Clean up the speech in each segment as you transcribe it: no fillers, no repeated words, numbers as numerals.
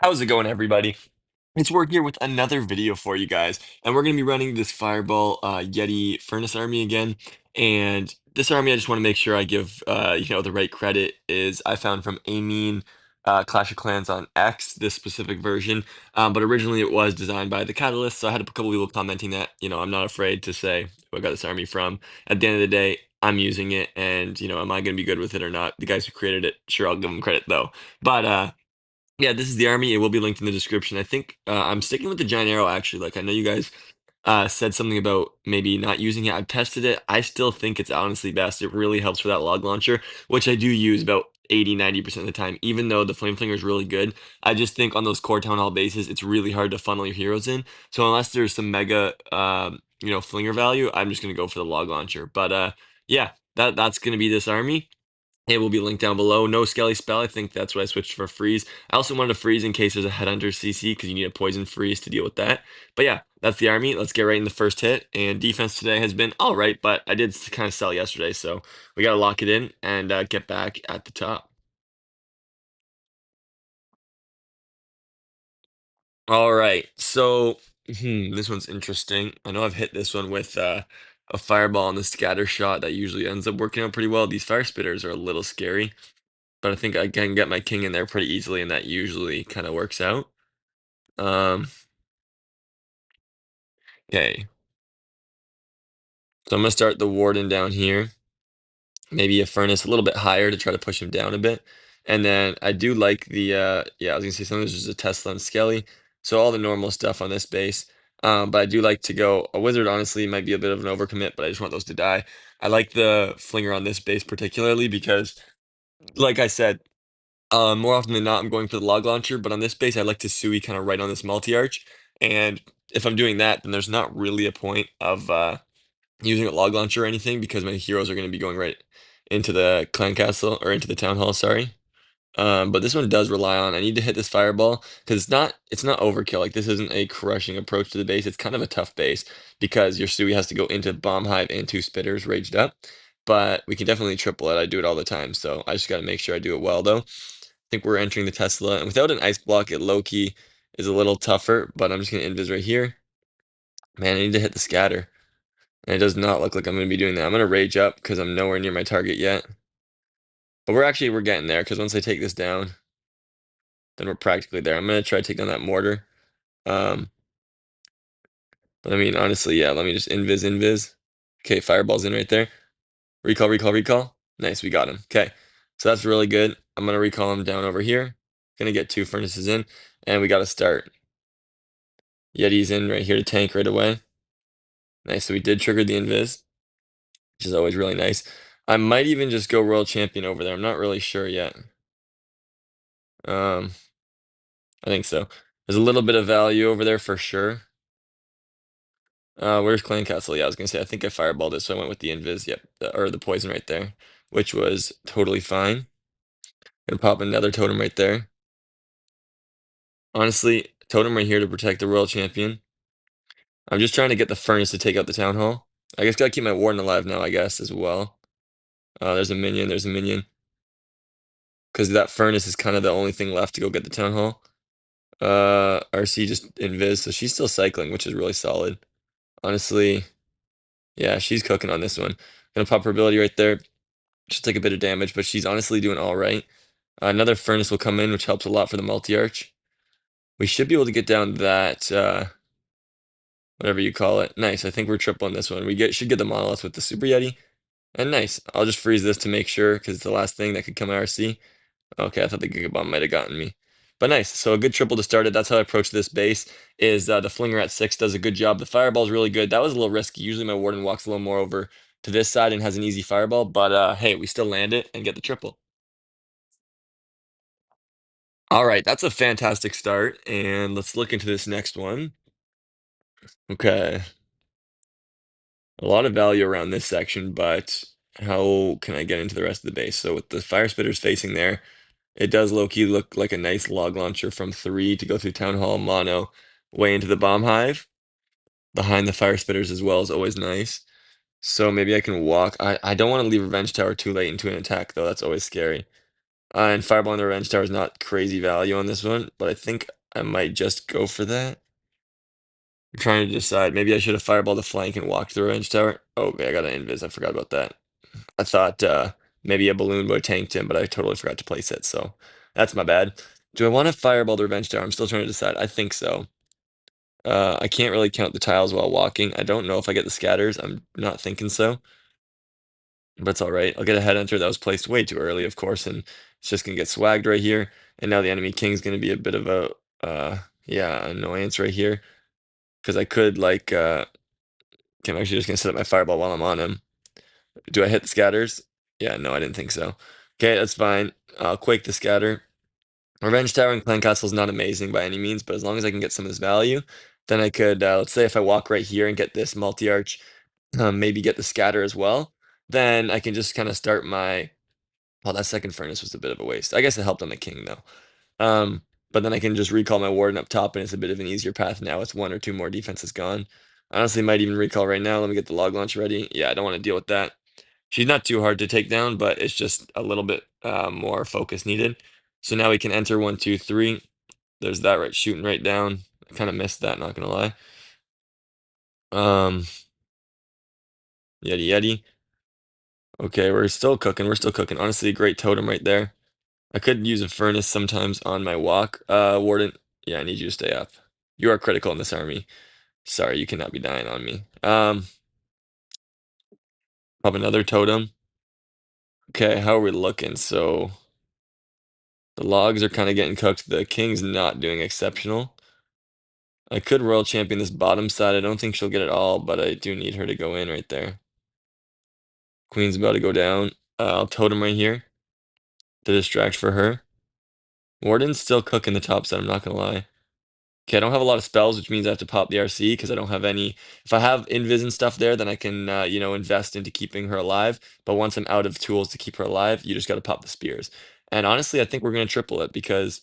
How's it going, everybody? It's Work here with another video for you guys, and we're going to be running this Fireball Yeti Furnace Army again. And this army, I just want to make sure I give the right credit. Is I found from Amin Clash of Clans on X, this specific version. But originally it was designed by the Catalyst, so I had a couple people commenting that I'm not afraid to say who I got this army from. At the end of the day, I'm using it, and am I going to be good with it or not? The guys who created it, sure, I'll give them credit though. But yeah, this is the army. It will be linked in the description. I think I'm sticking with the giant arrow actually. Like I know you guys said something about maybe not using it. I've tested it. I still think it's honestly best. It really helps for that log launcher, which I do use about 80-90% of the time. Even though the flame flinger is really good, I just think on those core town hall bases, it's really hard to funnel your heroes in. So unless there's some mega flinger value, I'm just gonna go for the log launcher. But yeah, that's gonna be this army. It will be linked down below. No Skelly spell. I think that's what I switched for freeze. I also wanted to freeze in case there's a headhunter CC because you need a poison freeze to deal with that. But yeah, that's the army. Let's get right in the first hit. And defense today has been all right, but I did kind of sell yesterday, so we got to lock it in and get back at the top. All right, so this one's interesting. I know I've hit this one with a fireball and the scatter shot that usually ends up working out pretty well. These fire spitters are a little scary, but I think I can get my king in there pretty easily, and that usually kind of works out. Um, okay, so I'm gonna start the warden down here. Maybe a furnace a little bit higher to try to push him down a bit. And then I do like the yeah, I was gonna say something. There's just a Tesla and Skelly, so all the normal stuff on this base. But I do like to go a wizard. Honestly, might be a bit of an overcommit, but I just want those to die. I like the flinger on this base particularly because, like I said, more often than not, I'm going for the log launcher. But on this base, I like to Sui kind of right on this multi arch. And if I'm doing that, then there's not really a point of using a log launcher or anything because my heroes are going to be going right into the clan castle or into the town hall, sorry. But this one does rely on I need to hit this fireball because it's not overkill. Like this isn't a crushing approach to the base. It's kind of a tough base because your Sui has to go into bomb hive and two spitters raged up. But we can definitely triple it. I do it all the time, so I just got to make sure I do it well though. I think we're entering the Tesla, and without an ice block, it low key is a little tougher. But I'm just gonna invis right here. Man, I need to hit the scatter. And it does not look like I'm going to be doing that. I'm going to rage up because I'm nowhere near my target yet. But we're getting there because once I take this down, then we're practically there. I'm going to try to take down that mortar. Um, but I mean, honestly, yeah, let me just invis. Okay, fireball's in right there. Recall, recall, recall. Nice, we got him. Okay, so that's really good. I'm going to recall him down over here. Going to get two furnaces in, and we got to start. Yeti's in right here to tank right away. Nice, so we did trigger the invis, which is always really nice. I might even just go Royal Champion over there. I'm not really sure yet. Um, I think so. There's a little bit of value over there for sure. Where's Clan Castle? Yeah, I was gonna say I think I fireballed it, so I went with the invis. Yep, or the poison right there, which was totally fine. Gonna pop another totem right there. Honestly, totem right here to protect the Royal Champion. I'm just trying to get the furnace to take out the town hall. I guess gotta keep my warden alive now, I guess, as well. There's a minion. There's a minion. Because that furnace is kind of the only thing left to go get the town hall. RC just invis, so she's still cycling, which is really solid. Honestly, yeah, she's cooking on this one. Gonna pop her ability right there. She'll take a bit of damage, but she's honestly doing all right. Another furnace will come in, which helps a lot for the multi-arch. We should be able to get down that, whatever you call it. Nice, I think we're tripling this one. Should get the monolith with the Super Yeti. And nice, I'll just freeze this to make sure, because it's the last thing that could come RC. Okay, I thought the Giga Bomb might have gotten me. But nice, so a good triple to start it. That's how I approach this base, is the Flinger at 6 does a good job. The Fireball's really good. That was a little risky. Usually my Warden walks a little more over to this side and has an easy Fireball, but hey, we still land it and get the triple. All right, that's a fantastic start, and let's look into this next one. Okay, a lot of value around this section, but how can I get into the rest of the base? So with the Fire Spitters facing there, it does low-key look like a nice log launcher from 3 to go through Town Hall Mono way into the Bomb Hive. Behind the Fire Spitters as well is always nice. So maybe I can walk. I don't want to leave Revenge Tower too late into an attack, though. That's always scary. And Fireball and the Revenge Tower is not crazy value on this one, but I think I might just go for that. I'm trying to decide. Maybe I should have Fireballed the flank and walked the Revenge Tower. Oh, okay, I got an Invis. I forgot about that. I thought maybe a balloon would have tanked him, but I totally forgot to place it, so that's my bad. Do I want to Fireball the Revenge Tower? I'm still trying to decide. I think so. I can't really count the tiles while walking. I don't know if I get the scatters. I'm not thinking so, but it's all right. I'll get a head enter that was placed way too early, of course, and it's just gonna get swagged right here. And now the enemy king's gonna be a bit of a yeah, annoyance right here because I could like okay, I'm actually just gonna set up my fireball while I'm on him. Do I hit the scatters? Yeah, no, I didn't think so. Okay, that's fine. I'll quake the scatter. Revenge Tower and Clan Castle is not amazing by any means, but as long as I can get some of this value, then I could, let's say if I walk right here and get this multi-arch, maybe get the scatter as well, then I can just kind of start my, well, that second furnace was a bit of a waste. I guess it helped on the king though. But then I can just recall my warden up top and it's a bit of an easier path now with one or two more defenses gone. Honestly, might even recall right now. Let me get the log launch ready. Yeah, I don't want to deal with that. She's not too hard to take down, but it's just a little bit more focus needed. So now we can enter 1, 2, 3. There's that right shooting right down. I kind of missed that, not gonna lie. Um, Yeti Yeti. Okay, we're still cooking. We're still cooking. Honestly, a great totem right there. I could use a furnace sometimes on my walk. Warden. Yeah, I need you to stay up. You are critical in this army. Sorry, you cannot be dying on me. Pop another totem. Okay, how are we looking? So the logs are kind of getting cooked. The king's not doing exceptional. I could royal champion this bottom side. I don't think she'll get it all, but I do need her to go in right there. Queen's about to go down. I'll totem right here to distract for her. Warden's still cooking the top side, I'm not gonna lie. Okay, I don't have a lot of spells, which means I have to pop the RC because I don't have any. If I have invis and stuff there, then I can, invest into keeping her alive. But once I'm out of tools to keep her alive, you just got to pop the spears. And honestly, I think we're going to triple it because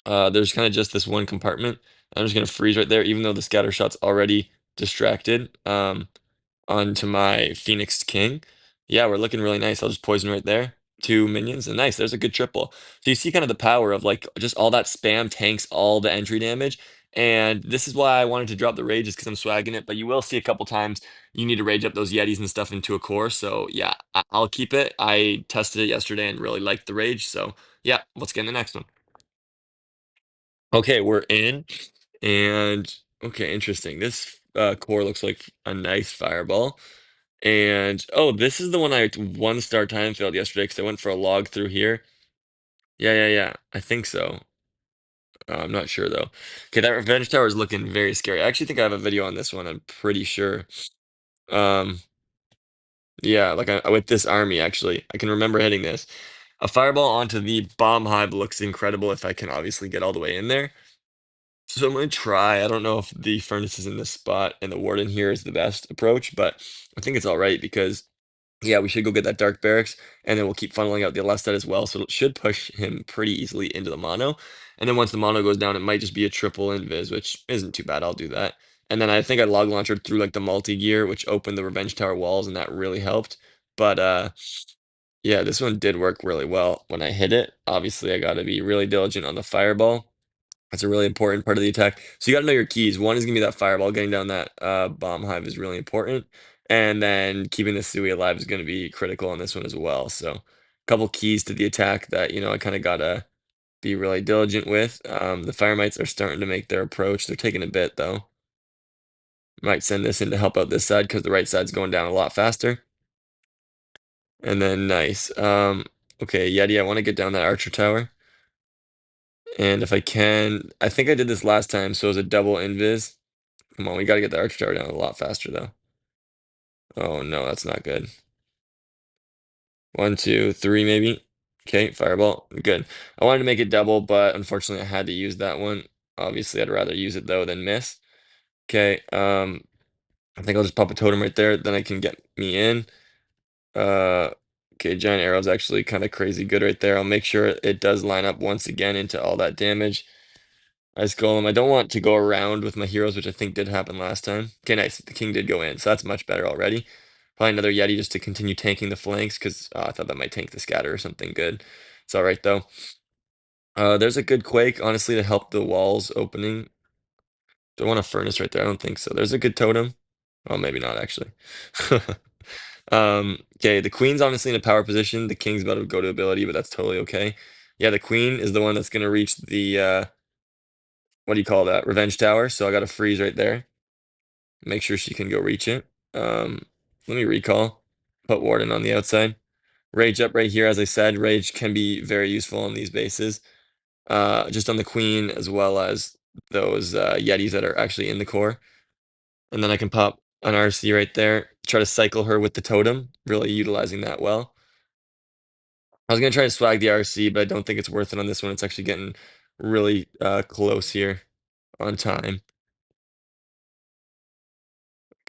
there's kind of just this one compartment. I'm just going to freeze right there, even though the scatter shot's already distracted onto my Phoenix King. Yeah, we're looking really nice. I'll just poison right there. Two minions, and nice. There's a good triple. So you see kind of the power of like just all that spam tanks all the entry damage. And this is why I wanted to drop the rage, is because I'm swagging it. But you will see a couple times you need to rage up those Yetis and stuff into a core. So yeah, I'll keep it. I tested it yesterday and really liked the rage. So yeah, let's get in the next one. Okay, we're in. And okay, interesting. This core looks like a nice fireball. And oh, this is the one I 1-star time failed yesterday because I went for a log through here. Yeah, yeah, yeah. I think so. I'm not sure though. Okay, that revenge tower is looking very scary. I actually think I have a video on this one. I'm pretty sure. Um, yeah, like with this army actually, I can remember hitting this. A fireball onto the bomb hive looks incredible if I can obviously get all the way in there. So I'm gonna try. I don't know if the furnace is in this spot and the warden here is the best approach, but I think it's all right because yeah, we should go get that dark barracks, and then we'll keep funneling out the left side as well. So it should push him pretty easily into the mono. And then once the mono goes down, it might just be a triple invis, which isn't too bad. I'll do that. And then I think I log launched through like the multi gear, which opened the revenge tower walls, and that really helped. But yeah, this one did work really well when I hit it. Obviously, I got to be really diligent on the fireball. That's a really important part of the attack. So you got to know your keys. One is gonna be that fireball. Getting down that bomb hive is really important, and then keeping the Sui alive is gonna be critical on this one as well. So, a couple keys to the attack that I kind of gotta be really diligent with. The fire mites are starting to make their approach. They're taking a bit though. Might send this in to help out this side because the right side's going down a lot faster. And then nice. Okay, Yeti, I want to get down that archer tower. And if I can, I think I did this last time, so it was a double invis. Come on, we gotta get the archer tower down a lot faster though. Oh no, that's not good. 1, 2, 3 maybe. Okay, fireball. Good. I wanted to make it double, but unfortunately I had to use that one. Obviously, I'd rather use it though than miss. Okay, I think I'll just pop a totem right there, then I can get me in. Uh, okay, giant arrow's actually kind of crazy good right there. I'll make sure it does line up once again into all that damage. Ice Golem. I don't want to go around with my heroes, which I think did happen last time. Okay, nice. The king did go in, so that's much better already. Probably another Yeti just to continue tanking the flanks, because I thought that might tank the scatter or something good. It's all right though. There's a good quake, honestly, to help the walls opening. Do I want a furnace right there? I don't think so. There's a good totem. Oh, maybe not actually. Okay, the queen's honestly in a power position. The king's about to go to ability, but that's totally okay. Yeah, the queen is the one that's gonna reach the what do you call that? Revenge tower. So I got to freeze right there. Make sure she can go reach it. Let me recall. Put Warden on the outside. Rage up right here, as I said. Rage can be very useful on these bases. Just on the queen as well as those Yetis that are actually in the core. And then I can pop an RC right there. Try to cycle her with the totem. Really utilizing that well. I was gonna try to swag the RC, but I don't think it's worth it on this one. It's actually getting really close here on time.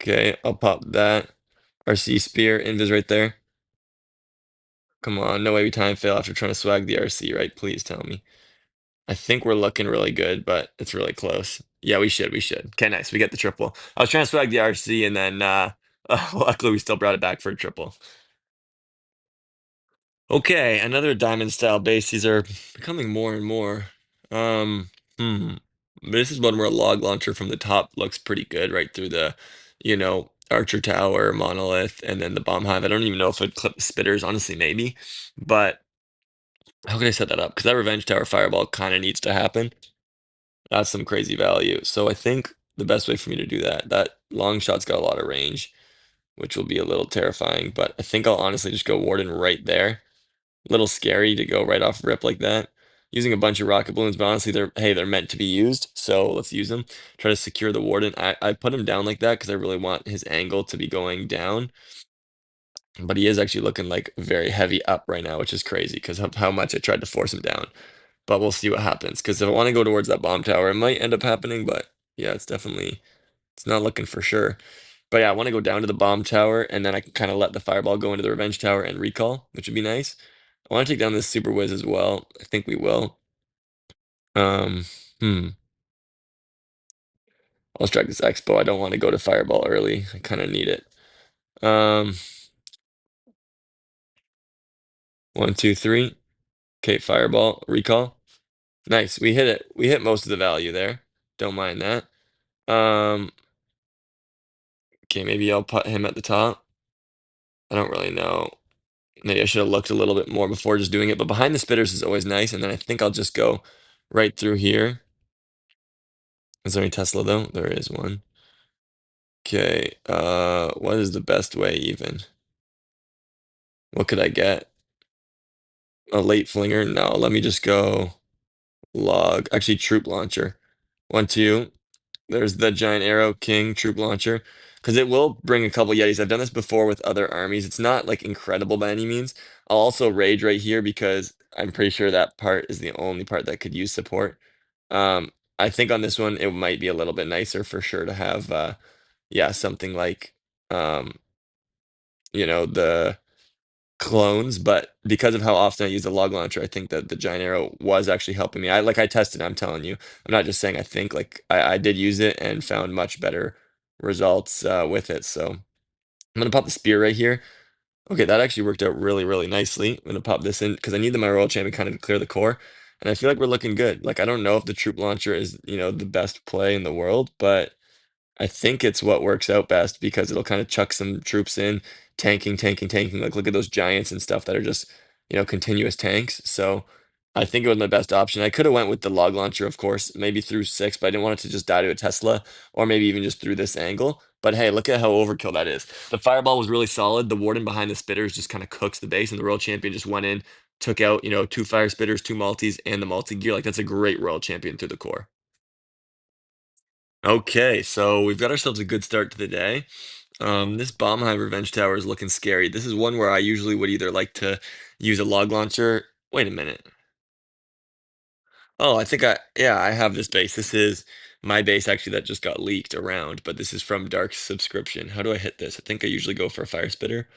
Okay, I'll pop that. RC spear, invis right there. Come on, no way we time fail after trying to swag the RC, right? Please tell me. I think we're looking really good, but it's really close. Yeah, we should. Okay, nice. We get the triple. I was trying to swag the RC and then luckily we still brought it back for a triple. Okay, another diamond style base. These are becoming more and more. Um, hmm. This is one where a log launcher from the top looks pretty good right through the, Archer Tower, Monolith, and then the bomb hive. I don't even know if it'd clip the spitters, honestly, maybe. But how can I set that up? Because that Revenge Tower fireball kind of needs to happen. That's some crazy value. So I think the best way for me to do that, that long shot's got a lot of range, which will be a little terrifying. But I think I'll honestly just go Warden right there. Little scary to go right off rip like that. Using a bunch of rocket balloons, but honestly, they're meant to be used, so let's use them. Try to secure the warden. I put him down like that because I really want his angle to be going down, but he is actually looking like very heavy up right now, which is crazy because of how much I tried to force him down. But we'll see what happens because if I want to go towards that bomb tower, it might end up happening, but yeah, it's not looking for sure. But yeah, I want to go down to the bomb tower and then I can kind of let the fireball go into the revenge tower and recall, which would be nice. I want to take down this super whiz as well. I think we will. Um, hmm. I'll strike this expo. I don't want to go to fireball early. I kind of need it. Um, 1, 2, 3. Okay, fireball, recall. Nice. We hit it. We hit most of the value there. Don't mind that. Um, okay, maybe I'll put him at the top. I don't really know. Maybe I should have looked a little bit more before just doing it, but behind the spitters is always nice, and then I think I'll just go right through here. Is there any Tesla though? There is one. Okay, what is the best way even? What could I get? A late flinger? No, let me just go log. Actually, troop launcher. 1, 2. There's the giant arrow king troop launcher. Because it will bring a couple Yetis. I've done this before with other armies. It's not like incredible by any means. I'll also rage right here because I'm pretty sure that part is the only part that could use support. I think on this one it might be a little bit nicer for sure to have yeah, something like um, the clones, but because of how often I use the log launcher, I think that the giant arrow was actually helping me. I tested, I'm telling you. I'm not just saying I think, like I did use it and found much better results with it. So I'm gonna pop the spear right here. Okay, that actually worked out really, really nicely. I'm gonna pop this in because I need the my royal champion kind of to clear the core. And I feel like we're looking good. Like I don't know if the troop launcher is, the best play in the world, but I think it's what works out best because it'll kind of chuck some troops in, tanking, tanking, tanking. Like look at those giants and stuff that are just, continuous tanks. So I think it was my best option. I could have went with the log launcher, of course, maybe through 6, but I didn't want it to just die to a Tesla, or maybe even just through this angle. But hey, look at how overkill that is. The fireball was really solid. The warden behind the spitters just kind of cooks the base, and the royal champion just went in, took out, 2 fire spitters, 2 multis, and the multi gear. Like that's a great royal champion through the core. Okay, so we've got ourselves a good start to the day. This Bombheim Revenge Tower is looking scary. This is one where I usually would either like to use a log launcher. Wait a minute. Oh, yeah, I have this base. This is my base actually that just got leaked around, but this is from Dark Subscription. How do I hit this? I think I usually go for a fire spitter.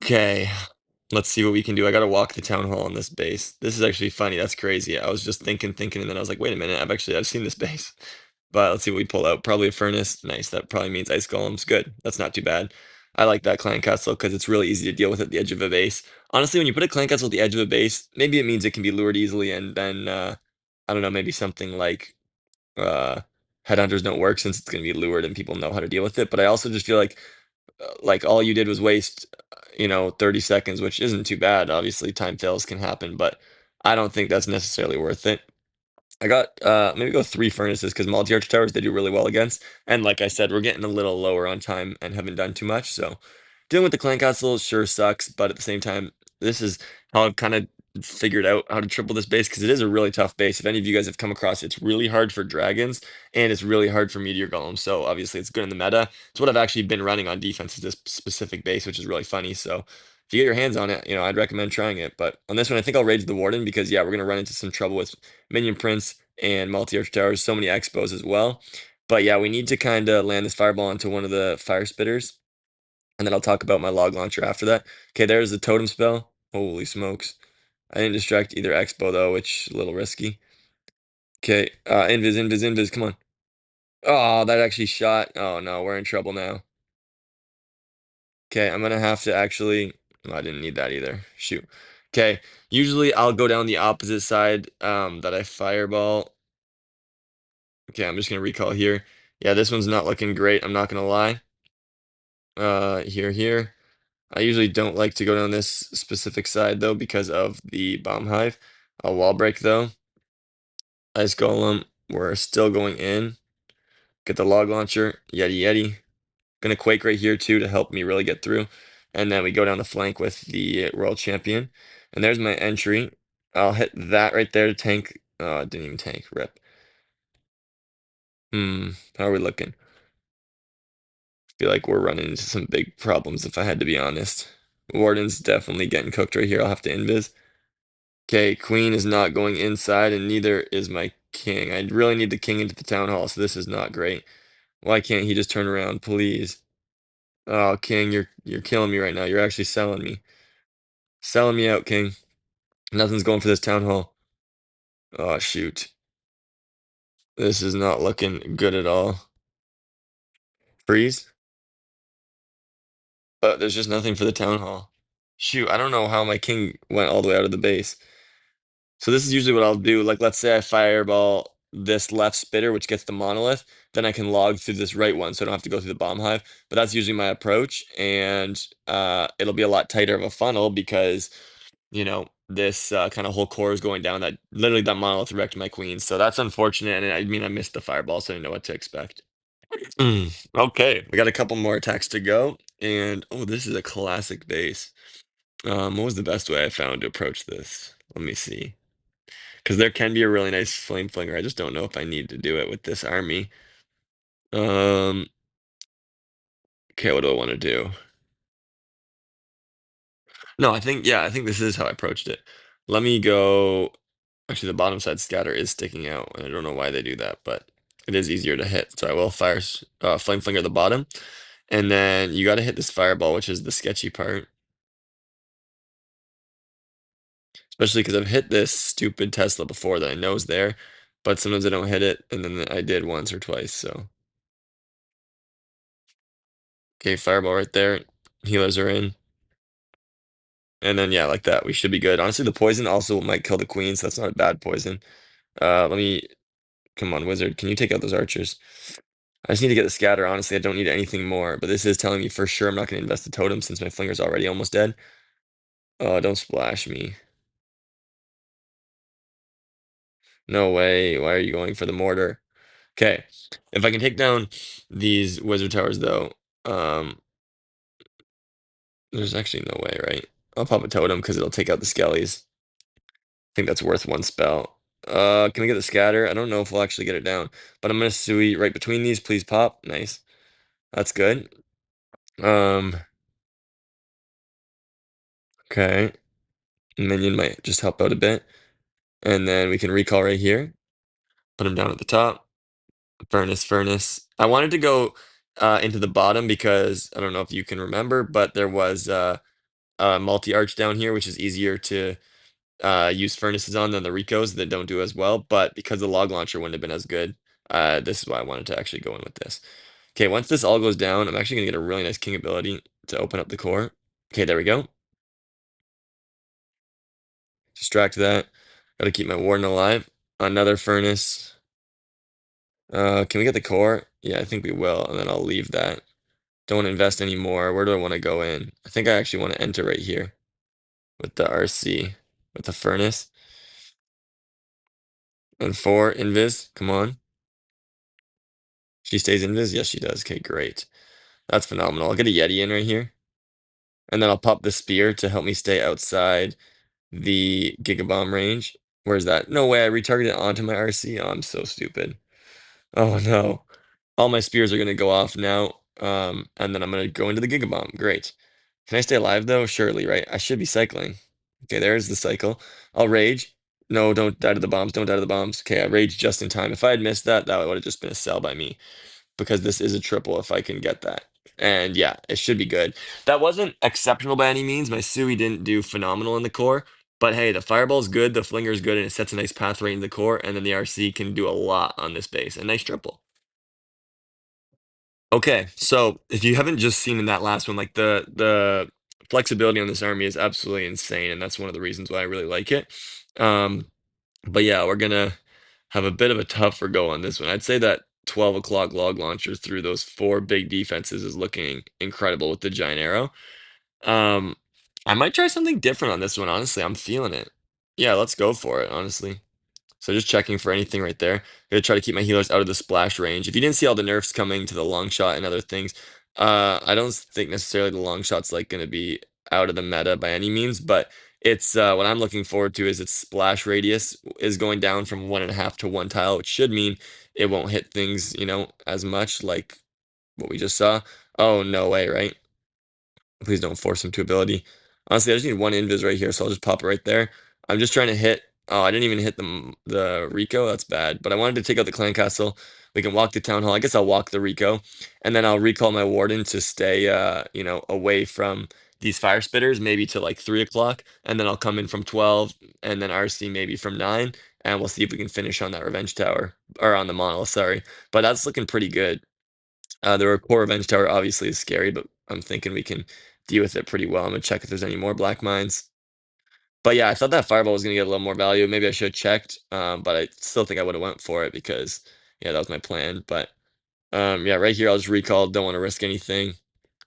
Okay, let's see what we can do. I gotta walk the town hall on this base. This is actually funny. That's crazy. I was just thinking, and then I was like, wait a minute. I've seen this base. But let's see what we pull out. Probably a furnace. Nice. That probably means ice golems. Good. That's not too bad. I like that clan castle because it's really easy to deal with at the edge of a base. Honestly, when you put a clan castle at the edge of a base, maybe it means it can be lured easily, and then I don't know, maybe something like uh, headhunters don't work since it's going to be lured and people know how to deal with it. But I also just feel like all you did was waste, 30 seconds, which isn't too bad. Obviously, time fails can happen, but I don't think that's necessarily worth it. I got maybe go three furnaces because multi-arch towers they do really well against. And like I said, we're getting a little lower on time and haven't done too much. So dealing with the clan castle sure sucks, but at the same time, this is how I've kind of figured out how to triple this base because it is a really tough base. If any of you guys have come across it, it's really hard for dragons and it's really hard for meteor golems. So obviously it's good in the meta. It's what I've actually been running on defense is this specific base, which is really funny. So if you get your hands on it, I'd recommend trying it. But on this one, I think I'll rage the warden because yeah, we're gonna run into some trouble with minion prince and multi-arch towers, so many expos as well. But yeah, we need to kind of land this fireball onto one of the fire spitters, and then I'll talk about my log launcher after that. Okay, there's the totem spell. Holy smokes. I didn't distract either expo though, which is a little risky. Okay, invis, come on. Oh, that actually shot. Oh no, we're in trouble now. Okay, I'm gonna have to actually. Oh, I didn't need that either. Shoot. Okay, usually I'll go down the opposite side that I fireball. Okay, I'm just gonna recall here. Yeah, this one's not looking great, I'm not gonna lie. Here. I usually don't like to go down this specific side though because of the bomb hive. A wall break though. Ice golem. We're still going in. Get the log launcher. Yeti. Gonna quake right here too to help me really get through. And then we go down the flank with the world champion. And there's my entry. I'll hit that right there to tank. Oh, it didn't even tank. Rip. How are we looking? Feel like we're running into some big problems if I had to be honest. Warden's definitely getting cooked right here. I'll have to invis. Okay, queen is not going inside, and neither is my king. I really need the king into the town hall, so this is not great. Why can't he just turn around, please? Oh, king, you're killing me right now. You're actually selling me. Selling me out, king. Nothing's going for this town hall. Oh, shoot. This is not looking good at all. Freeze? But there's just nothing for the town hall. Shoot, I don't know how my king went all the way out of the base. So this is usually what I'll do. Like, let's say I fireball this left spitter, which gets the monolith, then I can log through this right one, so I don't have to go through the bomb hive. But that's usually my approach, and it'll be a lot tighter of a funnel because, this kind of whole core is going down. That literally that monolith wrecked my queen, so that's unfortunate. And I mean, I missed the fireball, so I didn't know what to expect. Okay, we got a couple more attacks to go, and oh, this is a classic base. What was the best way I found to approach this? Let me see. Because there can be a really nice flame flinger. I just don't know if I need to do it with this army. Um, okay, what do I want to do? No, I think this is how I approached it. Let me go. Actually, the bottom side scatter is sticking out, and I don't know why they do that, but it is easier to hit. So I will fire flame flinger at the bottom, and then you got to hit this fireball, which is the sketchy part. Especially because I've hit this stupid Tesla before that I know is there, but sometimes I don't hit it, and then I did once or twice. So okay, fireball right there. Healers are in. And then yeah, like that, we should be good. Honestly, the poison also might kill the queen, so that's not a bad poison. Let me come on, wizard. Can you take out those archers? I just need to get the scatter. Honestly, I don't need anything more, but this is telling me for sure I'm not going to invest the totem since my flinger's already almost dead. Oh, don't splash me. No way. Why are you going for the mortar? Okay. If I can take down these wizard towers though, um, there's actually no way, right? I'll pop a totem because it'll take out the skellies. I think that's worth one spell. Can we get the scatter? I don't know if we'll actually get it down, but I'm gonna sui right between these. Please pop. Nice. That's good. Um, okay. Minion might just help out a bit. And then we can recall right here. Put him down at the top. Furnace. I wanted to go into the bottom because I don't know if you can remember, but there was a multi-arch down here, which is easier to use furnaces on than the Ricos that don't do as well. But because the log launcher wouldn't have been as good, this is why I wanted to actually go in with this. Okay, once this all goes down, I'm actually gonna get a really nice king ability to open up the core. Okay, there we go. Distract that. Gotta keep my warden alive. Another furnace. Can we get the core? Yeah, I think we will, and then I'll leave that. Don't want to invest any more. Where do I want to go in? I think I actually want to enter right here with the RC, with the furnace. And 4, invis. Come on. She stays invis? Yes, she does. Okay, great. That's phenomenal. I'll get a Yeti in right here. And then I'll pop the spear to help me stay outside the Gigabomb range. Where's that? No way, I retargeted onto my RC. Oh, I'm so stupid. Oh no. All my spears are gonna go off now. And then I'm gonna go into the Gigabomb. Great. Can I stay alive though? Surely, right? I should be cycling. Okay, there's the cycle. I'll rage. No, don't die to the bombs. Don't die to the bombs. Okay, I raged just in time. If I had missed that, that would have just been a sell by me because this is a triple if I can get that. And yeah, it should be good. That wasn't exceptional by any means. My Sui didn't do phenomenal in the core, but hey, the fireball's good, the flinger's good, and it sets a nice path right into the core, and then the RC can do a lot on this base. A nice triple. Okay, so if you haven't just seen in that last one, like the flexibility on this army is absolutely insane, and that's one of the reasons why I really like it. Um, but yeah, we're gonna have a bit of a tougher go on this one. I'd say that 12 o'clock log launcher through those 4 big defenses is looking incredible with the giant arrow. Um, I might try something different on this one, honestly. I'm feeling it. Yeah, let's go for it, honestly. So just checking for anything right there. Gonna try to keep my healers out of the splash range. If you didn't see all the nerfs coming to the long shot and other things, I don't think necessarily the long shot's like gonna be out of the meta by any means, but it's what I'm looking forward to is its splash radius is going down from 1.5 to 1 tile, which should mean it won't hit things, as much like what we just saw. Oh, no way, right? Please don't force him to ability. Honestly, I just need one invis right here, so I'll just pop it right there. I'm just trying to hit. Oh, I didn't even hit the Rico. That's bad. But I wanted to take out the clan castle. We can walk the town hall. I guess I'll walk the Rico, and then I'll recall my warden to stay, away from these fire spitters, maybe to like 3 o'clock, and then I'll come in from 12, and then RC maybe from 9, and we'll see if we can finish on that revenge tower or on the monolith. Sorry, but that's looking pretty good. The core revenge tower obviously is scary, but I'm thinking we can deal with it pretty well. I'm gonna check if there's any more black mines. But yeah, I thought that fireball was gonna get a little more value. Maybe I should have checked, but I still think I would have went for it because yeah, that was my plan. But yeah, right here I'll just recall. Don't want to risk anything.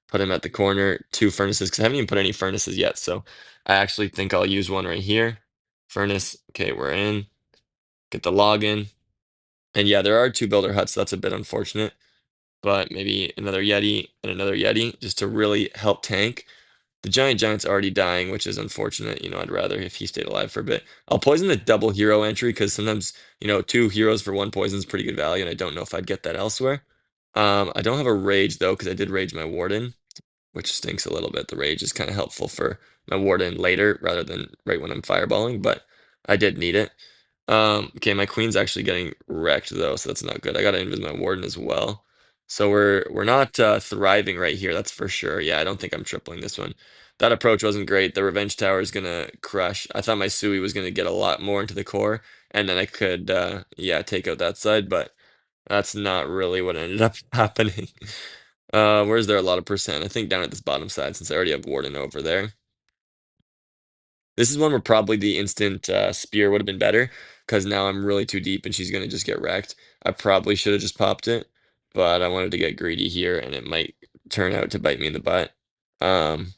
Put him at the corner. 2 furnaces because I haven't even put any furnaces yet. So I actually think I'll use one right here. Furnace. Okay, we're in. Get the login. And yeah, there are 2 builder huts. So that's a bit unfortunate. But maybe another Yeti and another Yeti just to really help tank. The giant's already dying, which is unfortunate. I'd rather if he stayed alive for a bit. I'll poison the double hero entry because sometimes, 2 heroes for 1 poison is pretty good value, and I don't know if I'd get that elsewhere. I don't have a rage though because I did rage my warden, which stinks a little bit. The rage is kind of helpful for my warden later rather than right when I'm fireballing, but I did need it. Okay, my queen's actually getting wrecked though, so that's not good. I gotta invis my warden as well. So we're not thriving right here, that's for sure. Yeah, I don't think I'm tripling this one. That approach wasn't great. The revenge tower is gonna crush. I thought my Sui was gonna get a lot more into the core, and then I could yeah, take out that side, but that's not really what ended up happening. Where's there a lot of percent? I think down at this bottom side, since I already have warden over there. This is one where probably the instant spear would have been better because now I'm really too deep and she's going to just get wrecked. I probably should have just popped it, but I wanted to get greedy here and it might turn out to bite me in the butt. Um,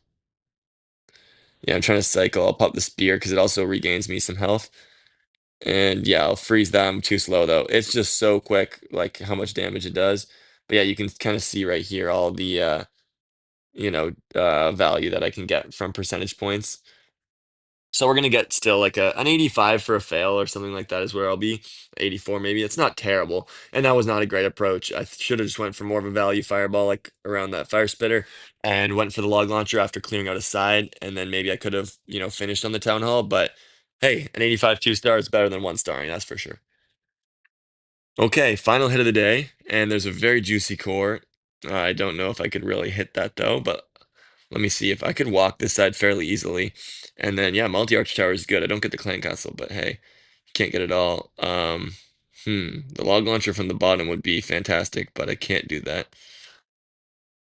yeah, I'm trying to cycle. I'll pop the spear because it also regains me some health. And yeah, I'll freeze that. I'm too slow though. It's just so quick, like how much damage it does. But yeah, you can kind of see right here all the value that I can get from percentage points. So we're gonna get still like an 85 for a fail or something like that is where I'll be. 84 maybe. It's not terrible. And that was not a great approach. I should have just went for more of a value fireball like around that fire spitter and went for the log launcher after clearing out a side. And then maybe I could have, finished on the town hall. But hey, an 85 2 star is better than 1 starring, that's for sure. Okay, final hit of the day, and there's a very juicy core. I don't know if I could really hit that though, but let me see if I could walk this side fairly easily. And then yeah, multi-arch tower is good. I don't get the clan castle, but hey, can't get it all. The log launcher from the bottom would be fantastic, but I can't do that.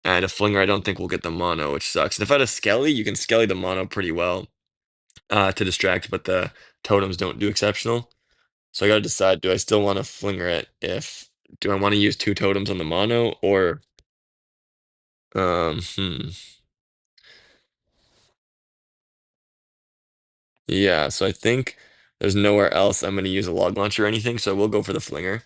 And a flinger, I don't think will get the mono, which sucks. And if I had a skelly, you can skelly the mono pretty well to distract, but the totems don't do exceptional. So I gotta decide, do I still want to flinger it if do I want to use two totems on the mono or hmm. Yeah, so I think there's nowhere else I'm gonna use a log launcher or anything, so we'll go for the flinger.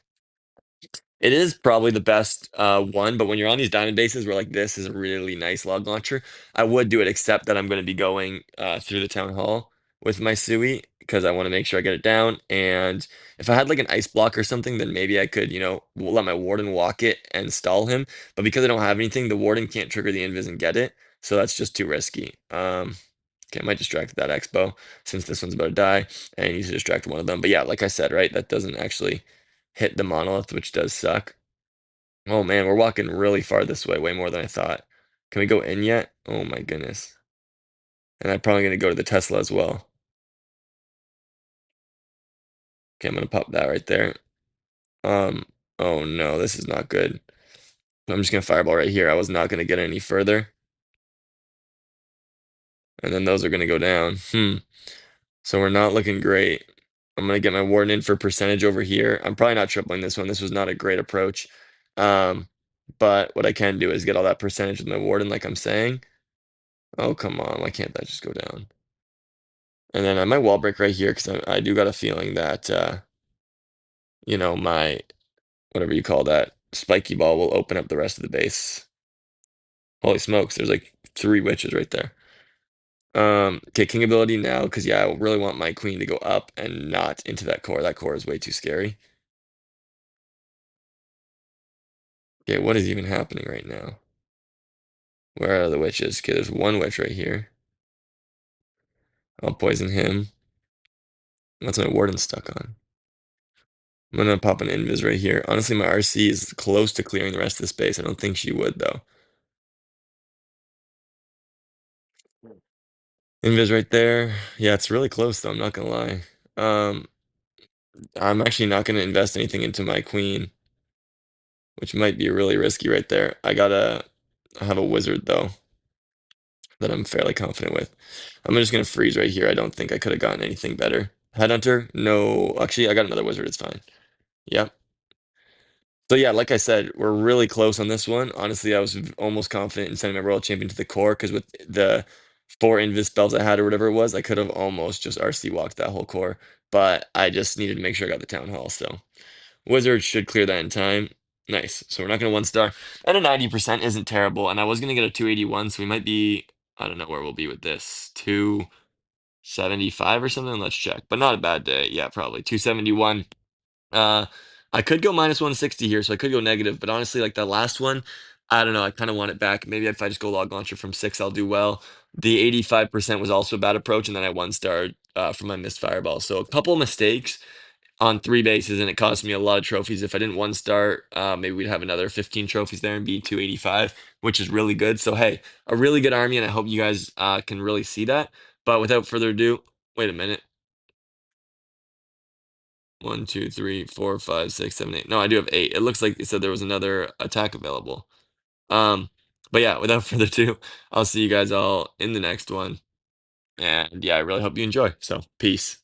It is probably the best one, but when you're on these diamond bases where like this is a really nice log launcher, I would do it, except that I'm going to be going through the town hall with my Sui because I want to make sure I get it down. And if I had like an ice block or something, then maybe I could, let my warden walk it and stall him. But because I don't have anything, the warden can't trigger the invis and get it, so that's just too risky. Okay, I might distract that expo since this one's about to die, and I need to distract one of them. But yeah, like I said, right, that doesn't actually hit the monolith, which does suck. Oh man, we're walking really far this way, way more than I thought. Can we go in yet? Oh my goodness. And I'm probably gonna go to the Tesla as well. Okay, I'm gonna pop that right there. Um, oh no, this is not good. I'm just gonna fireball right here. I was not gonna get any further. And then those are gonna go down. So we're not looking great. I'm gonna get my warden in for percentage over here. I'm probably not tripling this one. This was not a great approach. Um, but what I can do is get all that percentage with my warden, like I'm saying. Oh, come on. Why can't that just go down? And then I might wall break right here because I do got a feeling that, my, whatever you call that, spiky ball will open up the rest of the base. Holy smokes, there's like three witches right there. Okay, king ability now, because yeah, I really want my queen to go up and not into that core. That core is way too scary. Okay, what is even happening right now? Where are the witches? Okay, there's one witch right here. I'll poison him. That's my warden stuck on. I'm gonna pop an invis right here. Honestly, my RC is close to clearing the rest of the space. I don't think she would though. Invis right there. Yeah, it's really close though, I'm not gonna lie. Um, I'm actually not gonna invest anything into my queen, which might be really risky right there. I have a wizard though that I'm fairly confident with. I'm just gonna freeze right here. I don't think I could have gotten anything better. Headhunter? No, actually, I got another wizard. It's fine. Yep. So yeah, like I said, we're really close on this one. Honestly, I was almost confident in sending my Royal Champion to the core because with the four invis spells I had or whatever it was, I could have almost just RC walked that whole core. But I just needed to make sure I got the town hall. So Wizard should clear that in time. Nice. So we're not gonna one star. And a 90% isn't terrible. And I was gonna get a 281, so we might be, I don't know where we'll be with this. 275 or something. Let's check. But not a bad day. Yeah, probably 271. Uh, I could go minus 160 here, so I could go negative, but honestly, like the last one, I don't know. I kind of want it back. Maybe if I just go log launcher from six, I'll do well. The 85% was also a bad approach, and then I one starred from my missed fireball. So a couple mistakes on three bases, and it cost me a lot of trophies. If I didn't one star, maybe we'd have another 15 trophies there and be 285, which is really good. So hey, a really good army, and I hope you guys can really see that. But without further ado, wait a minute. One, two, three, four, five, six, seven, eight. No, I do have eight. It looks like it said there was another attack available. Um, but yeah, without further ado, I'll see you guys all in the next one. And yeah, I really hope you enjoy. So, peace.